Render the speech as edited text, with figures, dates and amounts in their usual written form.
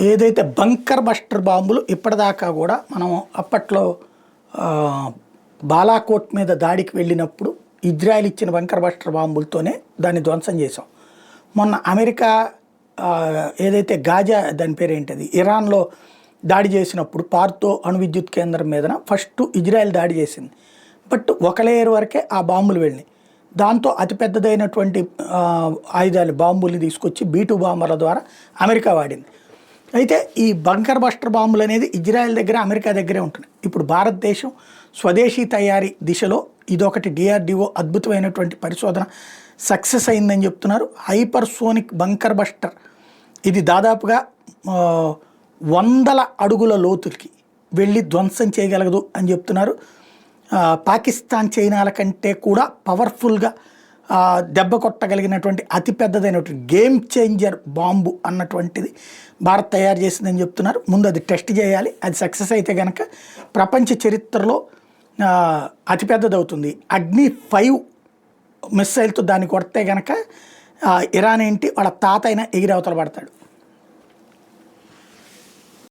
ఏదైతే bunker buster బాంబులు ఇప్పటిదాకా కూడా మనం అప్పట్లో ఆ, బాలాకోట్ మీద దాడికి వెళ్ళినప్పుడు ఇజ్రాయెల్ ఇచ్చిన బంకర్ బస్టర్ బాంబులతోనే దాన్ని ధ్వంసం చేసాం. మొన్న అమెరికా ఆ, ఏదైతే గాజా దాని పేరేంటది ఇరాన్లో దాడి చేసినప్పుడు పార్తో అణు విద్యుత్ కేంద్రం మీదన ఫస్ట్ ఇజ్రాయెల్ దాడి చేసింది. బట్ ఒక లేయర్ వరకే ఆ బాంబులు వెళ్ళినాయి. దాంతో అతిపెద్దదైనటువంటి ఆయుధాలు బాంబుల్ని తీసుకొచ్చి B2 బాంబర్ల ద్వారా అమెరికా వాడింది. అయితే ఈ బంకర్ బస్టర్ బాంబులు అనేది ఇజ్రాయెల్ దగ్గర అమెరికా దగ్గరే ఉంటుంది. ఇప్పుడు భారతదేశం స్వదేశీ తయారీ దిశలో ఇదొకటి DRDO అద్భుతమైనటువంటి పరిశోధన సక్సెస్ అయిందని చెప్తున్నారు. హైపర్సోనిక్ బంకర్ బస్టర్ ఇది దాదాపుగా 100 అడుగుల లోతుకి వెళ్ళి ధ్వంసం చేయగలగదు అని చెప్తున్నారు. పాకిస్తాన్ చైనాల కంటే కూడా పవర్ఫుల్గా దెబ్బ కొట్టగలిగినటువంటి అతిపెద్దదైనటువంటి గేమ్ చేంజర్ బాంబు అన్నటువంటిది భారత్ తయారు చేసిందని చెప్తున్నారు. ముందు అది టెస్ట్ చేయాలి. అది సక్సెస్ అయితే కనుక ప్రపంచ చరిత్రలో అతిపెద్దది అవుతుంది. అగ్ని 5 మిస్సైల్తో దాన్ని కొడితే కనుక ఇరాన్ ఏంటి వాళ్ళ తాత అయినా ఎగిరి అవతల పడతాడు.